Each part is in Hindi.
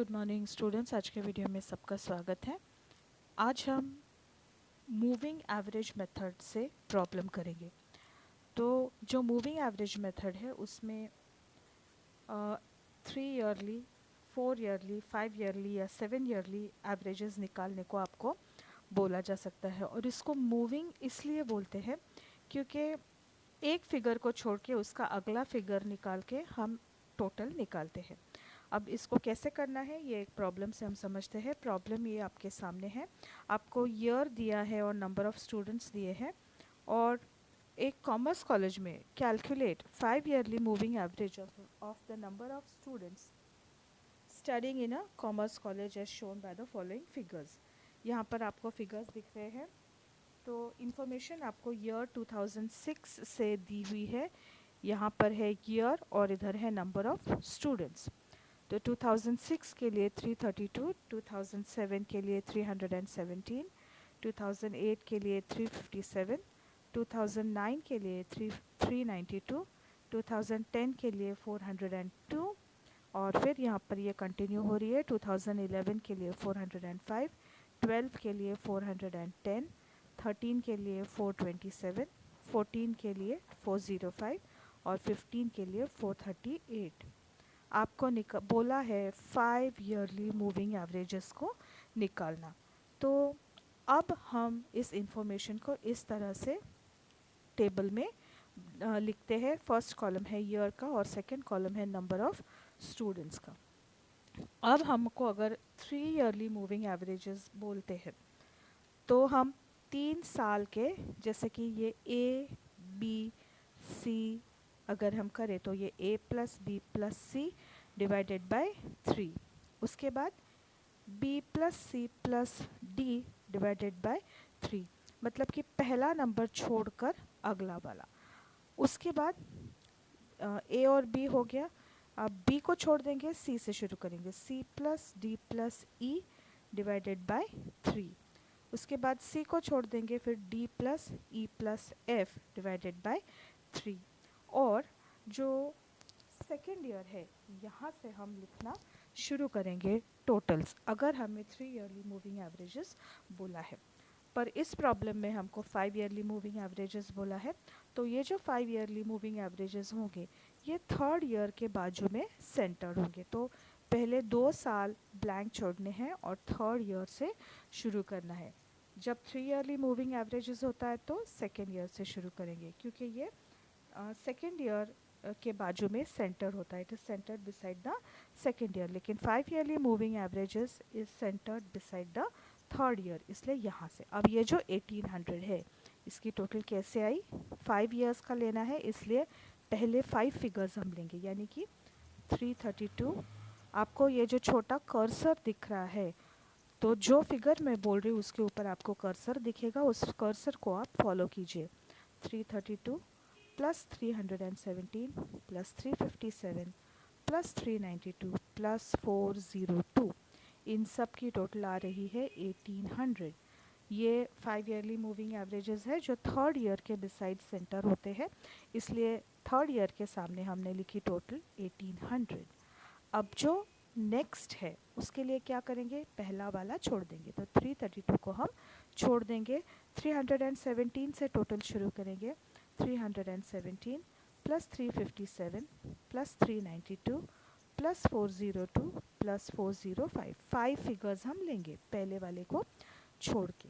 Good morning students. आज के वीडियो में सबका स्वागत है। आज हम मूविंग एवरेज मेथड से प्रॉब्लम करेंगे। तो जो मूविंग एवरेज मेथड है उसमें 3 ईयरली, 4 ईयरली, 5 ईयरली या 7 ईयरली एवरेजेस निकालने को आपको बोला जा सकता है। और इसको मूविंग इसलिए बोलते हैं क्योंकि एक फिगर को छोड़ के उसका अगला फिगर निकाल के हम टोटल निकालते हैं। अब इसको कैसे करना है ये एक प्रॉब्लम से हम समझते हैं। प्रॉब्लम ये आपके सामने है, आपको ईयर दिया है और नंबर ऑफ़ स्टूडेंट्स दिए हैं और एक कॉमर्स कॉलेज में calculate 5 yearly moving average of the number of students studying in a commerce college as shown by the following figures. यहाँ पर आपको फिगर्स दिख रहे हैं। तो इन्फॉर्मेशन आपको ईयर 2006 से दी हुई है। यहाँ पर है ईयर और इधर है नंबर ऑफ़ स्टूडेंट्स। तो 2006 के लिए 332, 2007 के लिए 317, 2008 के लिए 357, 2009 के लिए 392, 2010 के लिए 402 और फिर यहाँ पर ये कंटिन्यू हो रही है। 2011 के लिए 405, 12 के लिए 410, 13 के लिए 427, 14 के लिए 405 और 15 के लिए 438। आपको बोला है 5 ईयरली मूविंग एवरेजेस को निकालना। तो अब हम इस इंफॉर्मेशन को इस तरह से टेबल में लिखते हैं। फर्स्ट कॉलम है ईयर का और सेकंड कॉलम है नंबर ऑफ़ स्टूडेंट्स का। अब हमको अगर 3 ईयरली मूविंग एवरेजेस बोलते हैं तो हम 3 साल के, जैसे कि ये ए बी सी अगर हम करें तो ये a plus B plus C divided by 3। उसके बाद b plus C plus D divided by 3, मतलब कि पहला नंबर छोड़कर अगला वाला। उसके बाद a और b हो गया। अब b को छोड़ देंगे, c से शुरू करेंगे, c plus D plus e divided by 3। उसके बाद c को छोड़ देंगे, फिर d plus e plus f divided by 3। और जो सेकेंड ईयर है यहाँ से हम लिखना शुरू करेंगे टोटल्स, अगर हमें 3 ईयरली मूविंग एवरेजेस बोला है। पर इस प्रॉब्लम में हमको 5 ईयरली मूविंग एवरेजेस बोला है। तो ये जो 5 ईयरली मूविंग एवरेजेस होंगे ये थर्ड ईयर के बाजू में सेंटर्ड होंगे। तो पहले 2 साल ब्लैंक छोड़ने हैं और थर्ड ईयर से शुरू करना है। जब 3 ईयरली मूविंग एवरेजेस होता है तो सेकेंड ईयर से शुरू करेंगे क्योंकि ये सेकेंड ईयर के बाजू में सेंटर होता है। It is centred beside the second year. लेकिन 5 yearly moving averages is centred beside the third year, इसलिए यहाँ से। अब ये जो 1800 है इसकी टोटल कैसे आई? 5 ईयर्स का लेना है, इसलिए पहले 5 फिगर्स हम लेंगे, यानी कि 332। आपको ये जो छोटा कर्सर दिख रहा है, तो जो फिगर मैं बोल रही हूँ उसके ऊपर आपको कर्सर दिखेगा, उस कर्सर को आप फॉलो कीजिए। 332 प्लस 317 प्लस 357 प्लस 392 प्लस 402, इन सब की टोटल आ रही है 1800। ये 5 ईयरली मूविंग एवरेजेस है जो थर्ड ईयर के बिसाइड सेंटर होते हैं, इसलिए थर्ड ईयर के सामने हमने लिखी टोटल 1800। अब जो नेक्स्ट है उसके लिए क्या करेंगे? पहला वाला छोड़ देंगे, तो 332 को हम छोड़ देंगे। 317 से टोटल शुरू करेंगे। 317 plus 357 plus 392 plus 402 plus 405, 5 figures हम लेंगे पहले वाले को छोड़ के।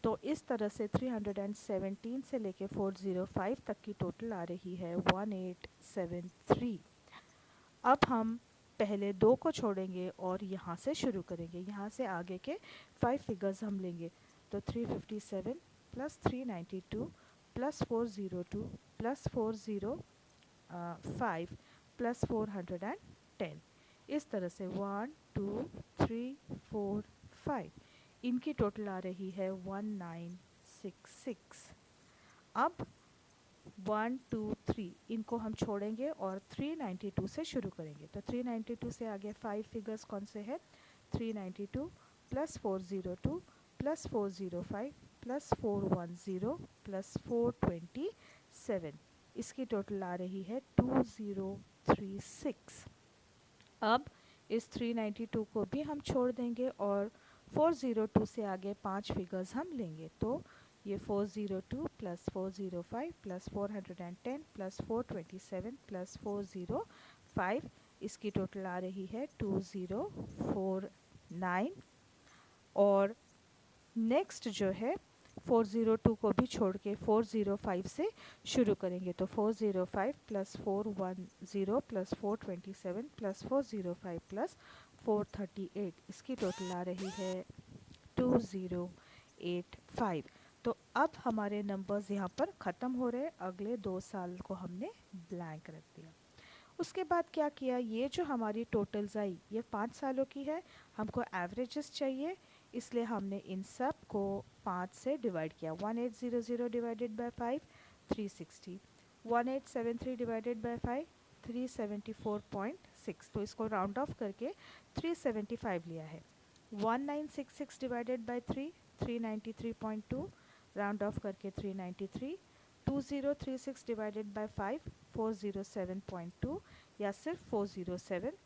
तो इस तरह से 317 से लेके 405 तक की टोटल आ रही है 1873। अब हम पहले 2 को छोड़ेंगे और यहाँ से शुरू करेंगे। यहाँ से आगे के 5 फिगर्स हम लेंगे। तो 357 प्लस 392 प्लस 402 प्लस 405 प्लस 410, इस तरह से 1 2 3 4 5, इनकी टोटल आ रही है 1966। अब 1 2 3 इनको हम छोड़ेंगे और 392 से शुरू करेंगे। तो 392 से आगे 5 फिगर्स कौन से हैं? 392 प्लस 402 प्लस 405 प्लस 410 प्लस 427, इसकी टोटल आ रही है 2036। अब इस 392 को भी हम छोड़ देंगे और 402 से आगे 5 फिगर्स हम लेंगे। तो ये 402 प्लस 405 प्लस 410 प्लस 427 प्लस 405, इसकी टोटल आ रही है 2049। और नेक्स्ट जो है 402 को भी छोड़ के 405 से शुरू करेंगे। तो 405 प्लस 410 प्लस 427 प्लस 405 प्लस 438, इसकी टोटल आ रही है 2085। तो अब हमारे नंबर्स यहाँ पर ख़त्म हो रहे हैं, अगले 2 साल को हमने ब्लैंक रख दिया। उसके बाद क्या किया, ये जो हमारी टोटल्स आई ये 5 सालों की है, हमको एवरेजेस चाहिए, इसलिए हमने इन सब को 5 से डिवाइड किया। 1800 डिवाइडेड बाय 5 360, 1873 डिवाइडेड बाय 5 374.6, तो इसको राउंड ऑफ करके 375 लिया है। 1966 डिवाइडेड बाय 3 393.2, राउंड ऑफ करके 393। 2036 डिवाइडेड बाय 5 407.2 या सिर्फ 407।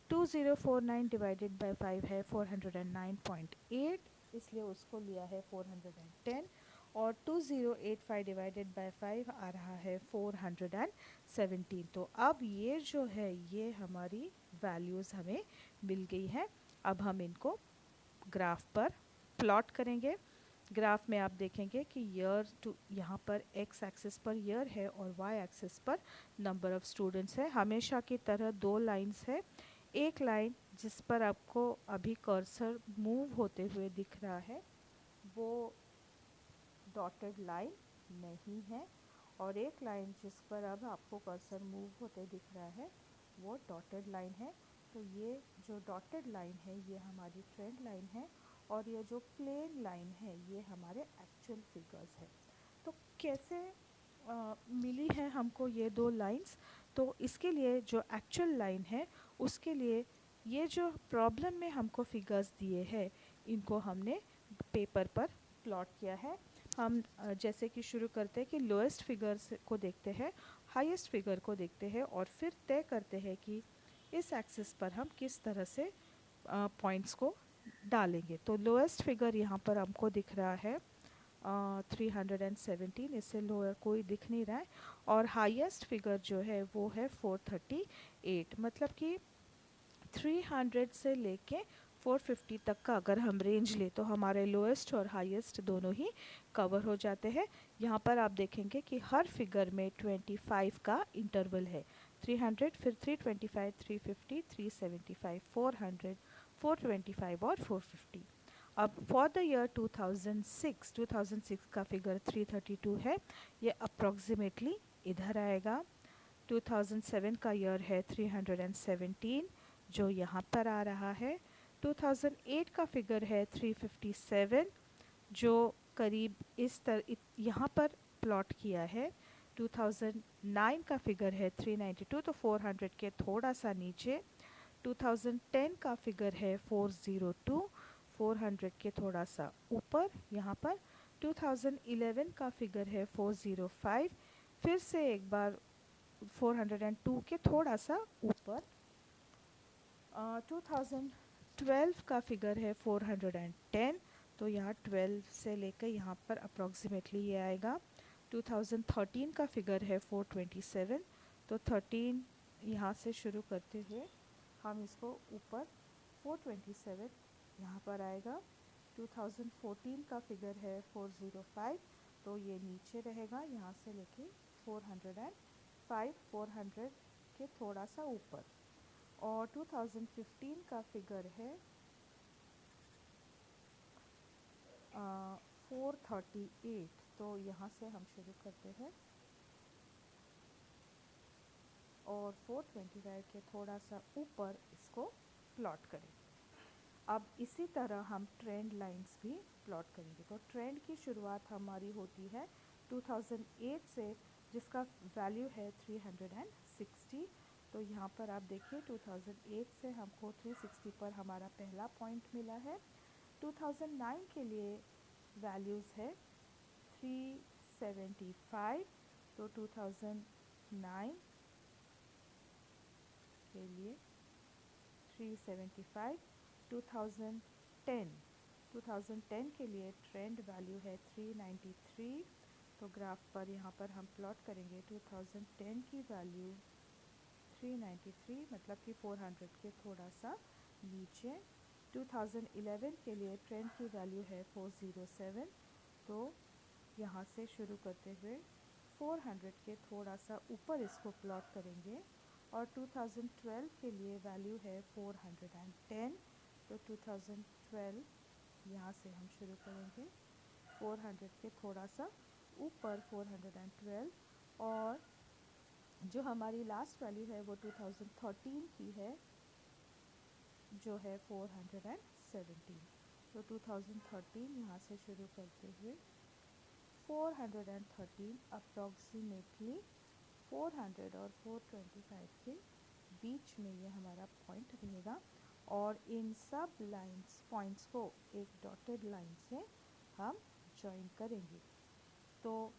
2049 डिवाइडेड बाय 5 है 409.8, इसलिए उसको लिया है 410। और 2085 डिवाइडेड बाय 5 आ रहा है 417। तो अब ये जो है ये हमारी वैल्यूज़ हमें मिल गई है। अब हम इनको ग्राफ पर प्लॉट करेंगे। ग्राफ में आप देखेंगे कि ईयर टू यहाँ पर एक्स एक्सिस पर ईयर है और वाई एक्सिस पर नंबर ऑफ़ स्टूडेंट्स है। हमेशा की तरह 2 लाइंस है, एक लाइन जिस पर आपको अभी कर्सर मूव होते हुए दिख रहा है वो डॉटेड लाइन नहीं है, और एक लाइन जिस पर अब आपको कर्सर मूव होते दिख रहा है वो डॉटेड लाइन है। तो ये जो डॉटेड लाइन है ये हमारी ट्रेंड लाइन है, और ये जो प्लेन लाइन है ये हमारे एक्चुअल फिगर्स है। तो कैसे मिली है हमको ये 2 लाइंस, तो इसके लिए जो एक्चुअल लाइन है उसके लिए ये जो प्रॉब्लम में हमको फिगर्स दिए हैं इनको हमने पेपर पर प्लॉट किया है। हम जैसे कि शुरू करते हैं कि लोएस्ट फिगर्स को देखते हैं, हाईएस्ट फिगर को देखते हैं और फिर तय करते हैं कि इस एक्सिस पर हम किस तरह से पॉइंट्स को डालेंगे। तो लोएस्ट फिगर यहाँ पर हमको दिख रहा है 317, इससे लोअर कोई दिख नहीं रहा है, और हाईएस्ट फिगर जो है वो है 438। मतलब कि 300 से लेके 450 तक का अगर हम रेंज ले तो हमारे लोएस्ट और हाईएस्ट दोनों ही कवर हो जाते हैं। यहाँ पर आप देखेंगे कि हर फिगर में 25 का इंटरवल है, 300 फिर 325 350 375 400 425 और 450। अब फॉर द ईयर 2006 का फिगर 332 है, ये अप्रॉक्सीमेटली इधर आएगा। 2007 का ईयर है 317 जो यहाँ पर आ रहा है। 2008 का फिगर है 357 जो करीब इस तरह यहाँ पर प्लॉट किया है। 2009 का फिगर है 392, तो 400 के थोड़ा सा नीचे। 2010 का फिगर है 402, 400 के थोड़ा सा ऊपर यहाँ पर। 2011 का फिगर है 405, फिर से एक बार 402 के थोड़ा सा ऊपर। 2012 का फिगर है 410, तो यहाँ 12 से लेकर यहाँ पर अप्रॉक्सीमेटली ये आएगा। 2013 का फिगर है 427, तो 13 यहाँ से शुरू करते हुए हम इसको ऊपर 427 यहाँ पर आएगा। 2014 का फिगर है 405, तो ये नीचे रहेगा यहाँ से लेके 405, 400 के थोड़ा सा ऊपर। और 2015 का फिगर है 438, तो यहाँ से हम शुरू करते हैं और 425 के थोड़ा सा ऊपर इसको प्लॉट करें। अब इसी तरह हम ट्रेंड लाइंस भी प्लॉट करेंगे। तो ट्रेंड की शुरुआत हमारी होती है 2008 से, जिसका वैल्यू है 360। तो यहाँ पर आप देखिए 2008 से हमको 360 पर हमारा पहला पॉइंट मिला है। 2009 के लिए वैल्यूज़ है 375, तो 2009 के लिए 375, 2010 के लिए ट्रेंड वैल्यू है 393। तो ग्राफ पर यहाँ पर हम प्लॉट करेंगे 2010 की वैल्यू 393, मतलब कि 400 के थोड़ा सा नीचे। 2011 के लिए ट्रेंड की वैल्यू है 407। तो यहाँ से शुरू करते हुए 400 के थोड़ा सा ऊपर इसको प्लॉट करेंगे। और 2012 के लिए वैल्यू है 410। तो 2012 यहाँ से हम शुरू करेंगे 400 के थोड़ा सा ऊपर 412। और जो हमारी लास्ट वैल्यू है वो 2013 की है, जो है 417। तो 2013 यहाँ से शुरू करते हुए 413 अप्रॉक्सीमेटली 400 और 425 के बीच में ये हमारा पॉइंट रहेगा। और इन सब लाइंस पॉइंट्स को एक डॉटेड लाइन से हम ज्वाइन करेंगे। तो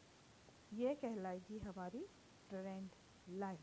ये कहलाएगी हमारी ट्रेंड लाइन।